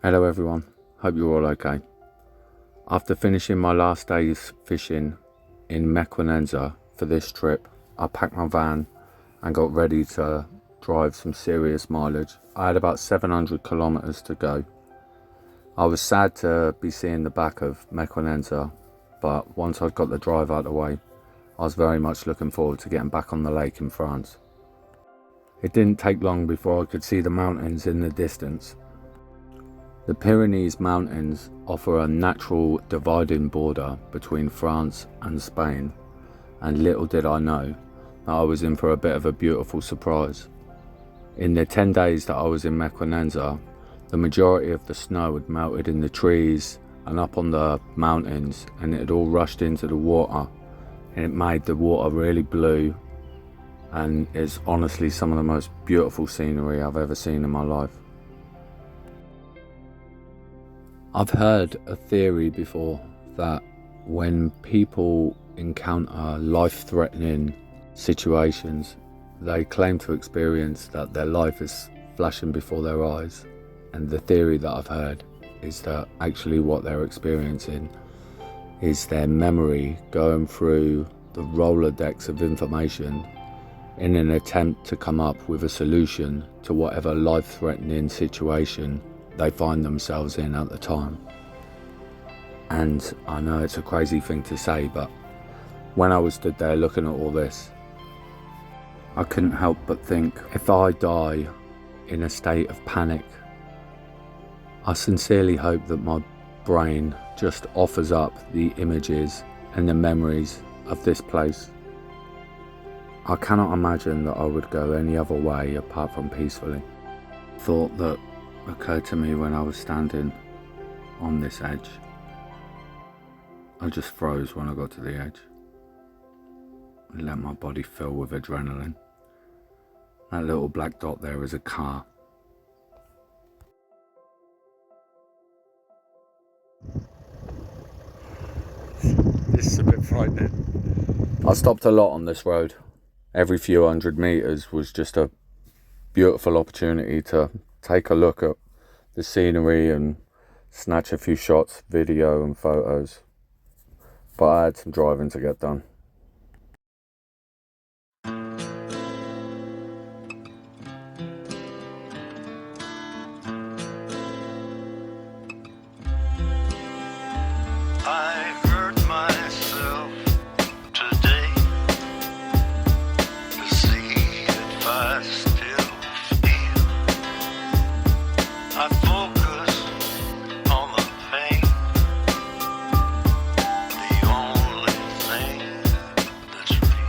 Hello everyone, hope you're all okay. After finishing my last day's fishing in Mequinenza for this trip, I packed my van and got ready to drive some serious mileage. I had about 700 kilometers to go. I was sad to be seeing the back of Mequinenza, but once I'd got the drive out of the way, I was very much looking forward to getting back on the lake in France. It didn't take long before I could see the mountains in the distance. The Pyrenees Mountains offer a natural dividing border between France and Spain, and little did I know that I was in for a bit of a beautiful surprise. In the 10 days that I was in Mequinenza, the majority of the snow had melted in the trees and up on the mountains, and it had all rushed into the water, and it made the water really blue, and it's honestly some of the most beautiful scenery I've ever seen in my life. I've heard a theory before that when people encounter life-threatening situations, they claim to experience that their life is flashing before their eyes. And the theory that I've heard is that actually what they're experiencing is their memory going through the Rolodex of information in an attempt to come up with a solution to whatever life-threatening situation they find themselves in at the time. And I know it's a crazy thing to say, but when I was stood there looking at all this, I couldn't help but think, if I die in a state of panic, I sincerely hope that my brain just offers up the images and the memories of this place. I cannot imagine that I would go any other way apart from peacefully. Thought that occurred to me when I was standing on this edge. I just froze when I got to the edge and let my body fill with adrenaline. That little black dot there is a car. This is a bit frightening. I stopped a lot on this road. Every few hundred meters was just a beautiful opportunity to take a look at the scenery and snatch a few shots, video and photos. But I had some driving to get done. I hurt myself today to see if I still feel. I focus on the pain, the only thing that's real.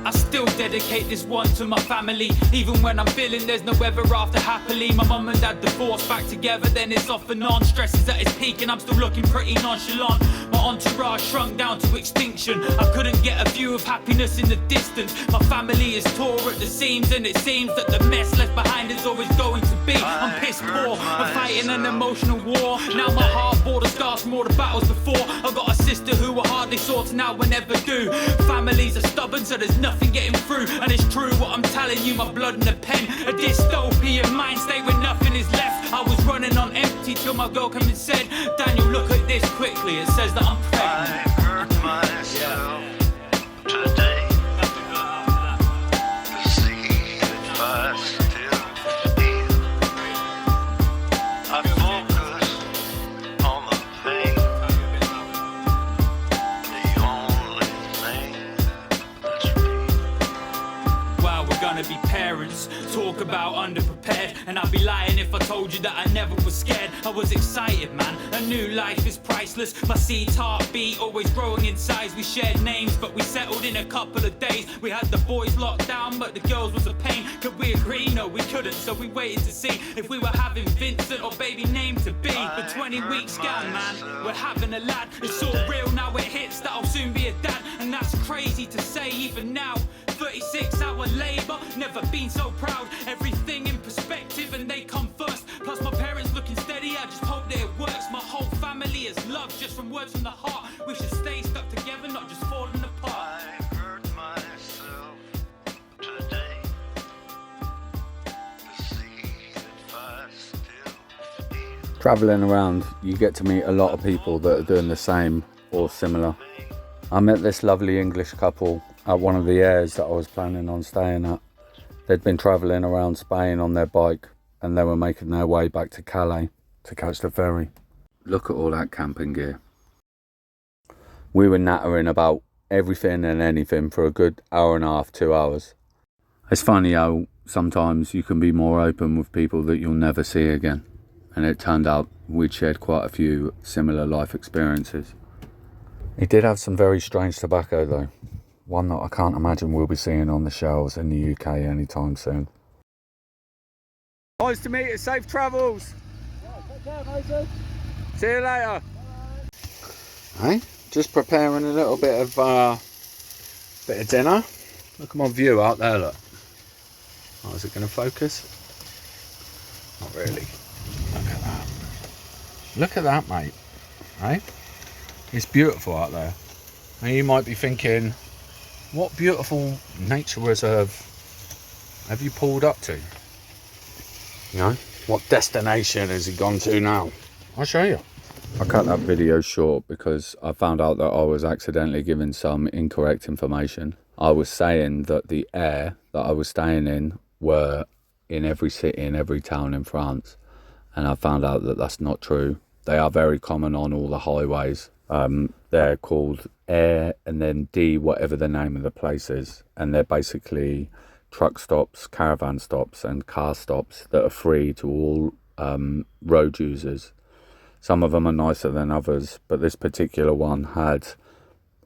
I still dedicate this one to my family, even when I'm feeling there's no ever after happily. My mum and dad divorced, back together, then it's off and on. Stress is at its peak and I'm still looking pretty nonchalant. My entourage shrunk down to extinction. I couldn't get a view of happiness in the distance. My family is tore at the seams, and it seems that the mess left behind is always going to be. I'm piss poor, I'm fighting an emotional war. Now my heart bore the scars from all the battles before. I got a sister who I hardly saw to now I never do. Families are stubborn, so there's nothing getting through. And it's true what I'm telling you, my blood in a pen. A dystopian mind state where nothing is left. I was running on empty till my girl came and said, Daniel, look at this quickly, it says that I'm pregnant. I hurt myself today to see if I still feel. I focus on the pain, the only thing that's real. Wow, we're gonna be parents, talk about underprepared. And I'd be lying if I told you that I never was scared. I was excited, man, a new life is priceless. My seed's heartbeat always growing in size. We shared names but we settled in a couple of days. We had the boys locked down but the girls was a pain. Could we agree? No, we couldn't, so we waited to see if we were having Vincent or baby name to be. The 20-week scan, man, we're having a lad. It's all real now, it hits that I'll soon be a dad. And that's crazy to say even now. 36-hour labour, never been so proud. Everything in perspective and they come first. Plus my parents looking steady, I just hope that it works. My whole family is love, just from words from the heart. We should stay stuck together, not just falling apart. I hurt myself today to see if I Traveling around, you get to meet a lot of people that are doing the same or similar. I met this lovely English couple at one of the airs that I was planning on staying at. They'd been traveling around Spain on their bike and they were making their way back to Calais to catch the ferry. Look at all that camping gear. We were nattering about everything and anything for a good hour and a half, 2 hours. It's funny how sometimes you can be more open with people that you'll never see again. And it turned out we'd shared quite a few similar life experiences. He did have some very strange tobacco though. One that I can't imagine we'll be seeing on the shelves in the UK anytime soon. Nice to meet you, safe travels! See you later! Hey, just preparing a little bit of dinner. Look at my view out there, look. Oh, is it going to focus? Not really. Look at that. Look at that, mate. Hey? It's beautiful out there. And you might be thinking, what beautiful nature reserve have you pulled up to? You know, what destination has he gone to now? I'll show you. I cut that video short because I found out that I was accidentally giving some incorrect information. I was saying that the air that I was staying in were in every city and every town in France. And I found out that that's not true. They are very common on all the highways. They're called Air and then D, whatever the name of the place is. And they're basically truck stops, caravan stops and car stops that are free to all road users. Some of them are nicer than others, but this particular one had,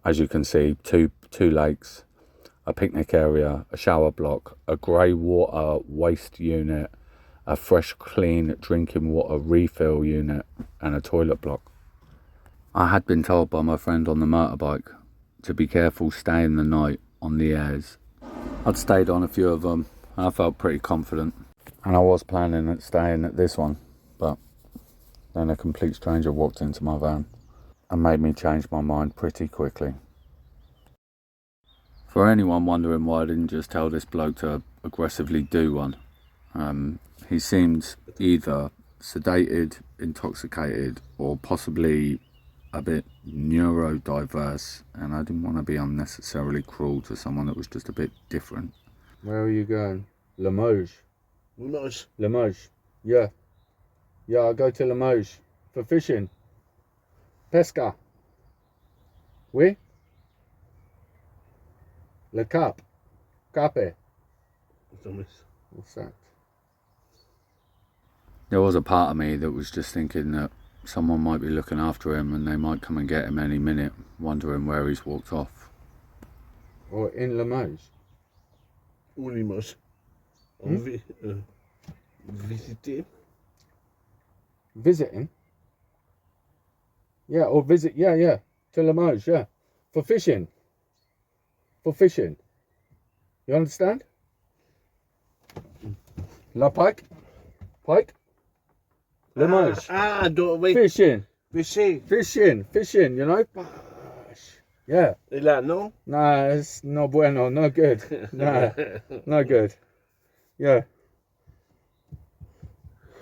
as you can see, two lakes, a picnic area, a shower block, a grey water waste unit, a fresh clean drinking water refill unit and a toilet block. I had been told by my friend on the motorbike to be careful staying the night on the airs. I'd stayed on a few of them and I felt pretty confident, and I was planning on staying at this one, but then a complete stranger walked into my van and made me change my mind pretty quickly. For anyone wondering why I didn't just tell this bloke to aggressively do one, he seemed either sedated, intoxicated, or possibly a bit neurodiverse, and I didn't want to be unnecessarily cruel to someone that was just a bit different. Where are you going? Limoges. Limoges. Limoges. Yeah. Yeah, I go to Limoges for fishing. Pesca. Oui? Le Cap. Cape. What's that? There was a part of me that was just thinking that someone might be looking after him and they might come and get him any minute, wondering where he's walked off. Or in Limoges. Où Limoges? Visiter. Visiting? Yeah, or visit, yeah. To Limoges, yeah. For fishing. For fishing. You understand? La pike? Pike? Limoges. Don't wait. Fishing. Fishing. You know? Yeah. Et là, non? Nah, it's no bueno, no good. Nah, no good. Yeah.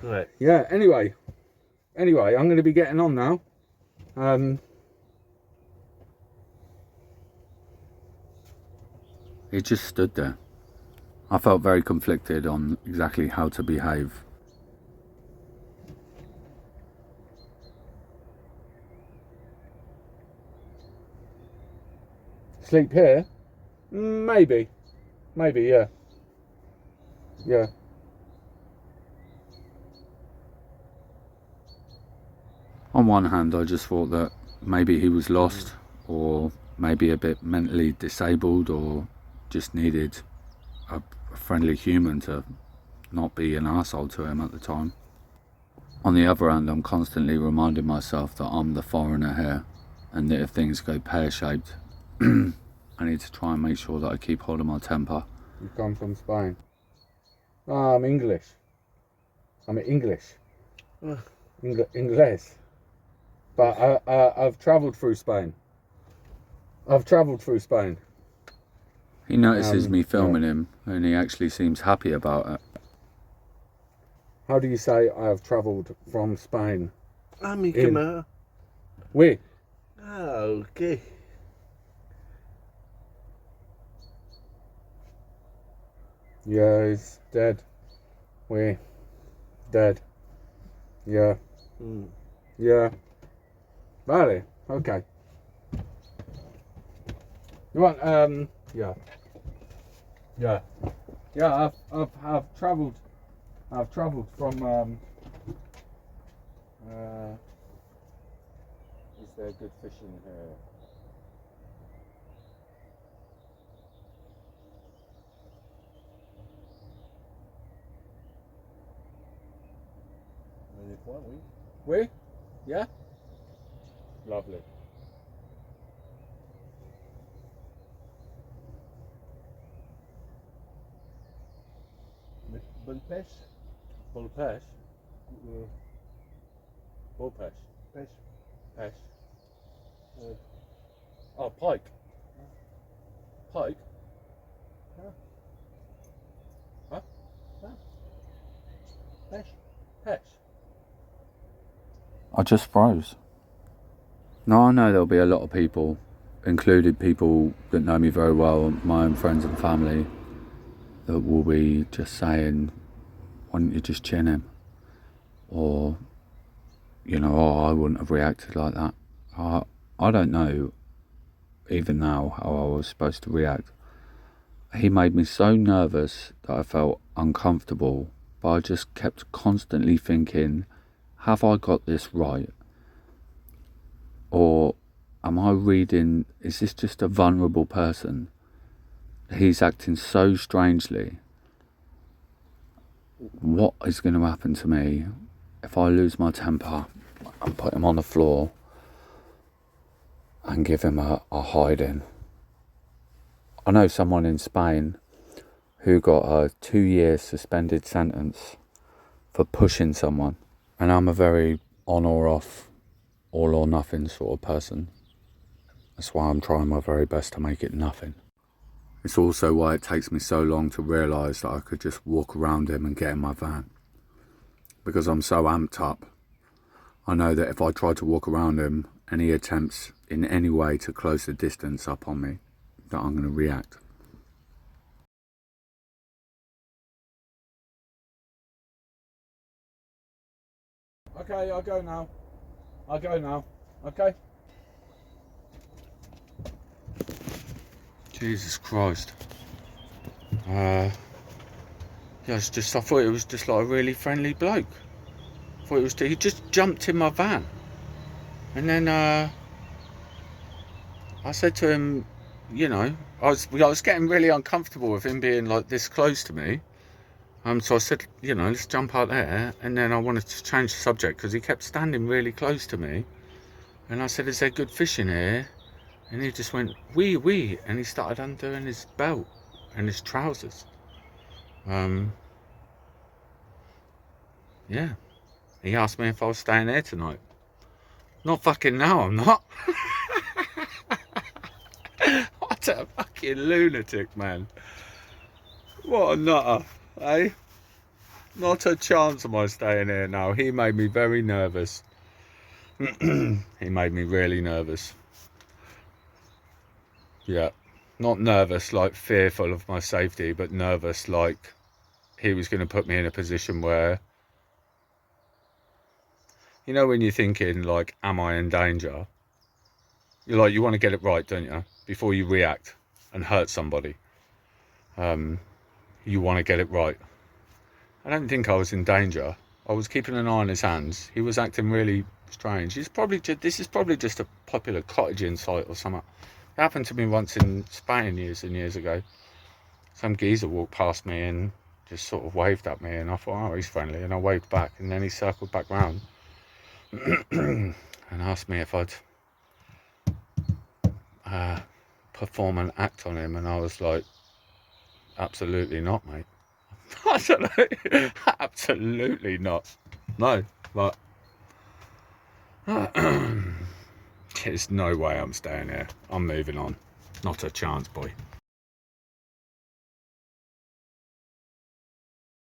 Right. Yeah, anyway, I'm going to be getting on now. He just stood there. I felt very conflicted on exactly how to behave. Sleep here? Maybe, yeah. Yeah. On one hand, I just thought that maybe he was lost, or maybe a bit mentally disabled, or just needed a friendly human to not be an arsehole to him at the time. On the other hand, I'm constantly reminding myself that I'm the foreigner here, and that if things go pear-shaped, I need to try and make sure that I keep hold of my temper. You come from Spain? Oh, I'm English. English. Inglés. But I've travelled through Spain. He notices me filming him, and he actually seems happy about it. How do you say I have travelled from Spain? A mi In. cama. Oui. Ah, okay. Yeah, he's dead. Oui. Dead. Yeah. Mm. Yeah. Vale. Okay. You want, yeah. Yeah. Yeah, I've travelled from, is there good fishing here? We? Yeah? Lovely. Bon pêche. Full pêche? Full pêche? Pêche. Pêche? Oh, pike. Pike? Huh? Huh? Pêche. Pêche? I just froze. Now I know there'll be a lot of people, including people that know me very well, my own friends and family, that will be just saying, why don't you just chin him? Or, you know, oh, I wouldn't have reacted like that. I don't know, even now, how I was supposed to react. He made me so nervous that I felt uncomfortable, but I just kept constantly thinking, have I got this right? Or am I reading, is this just a vulnerable person? He's acting so strangely. What is going to happen to me if I lose my temper and put him on the floor and give him a hiding? I know someone in Spain who got a 2-year suspended sentence for pushing someone. And I'm a very on or off, all or nothing sort of person. That's why I'm trying my very best to make it nothing. It's also why it takes me so long to realise that I could just walk around him and get in my van. Because I'm so amped up. I know that if I try to walk around him, any attempts in any way to close the distance up on me, that I'm going to react. Okay, I'll go now. Okay? Jesus Christ. Yeah, I thought it was just like a really friendly bloke. He just jumped in my van. And then I said to him, you know, I was getting really uncomfortable with him being like this close to me. So I said, you know, let's jump out there. And then I wanted to change the subject because he kept standing really close to me. And I said, is there good fishing here? And he just went, wee, and he started undoing his belt and his trousers. Yeah. He asked me if I was staying there tonight. Not fucking now, I'm not. What a fucking lunatic, man. What a nutter, eh? Not a chance am I staying here now. He made me very nervous. He made me really nervous. Yeah. Not nervous like fearful of my safety, but nervous like he was going to put me in a position where, you know, when you're thinking like, am I in danger? You're like, you want to get it right, don't you? Before you react and hurt somebody. You want to get it right. I don't think I was in danger. I was keeping an eye on his hands. He was acting really strange. This is probably just a popular cottaging site or something. It happened to me once in Spain years and years ago. Some geezer walked past me and just sort of waved at me, and I thought, oh, he's friendly, and I waved back, and then he circled back round and asked me if I'd perform an act on him, and I was like, absolutely not, mate. Absolutely not. No, but there's no way I'm staying here. I'm moving on. Not a chance, boy.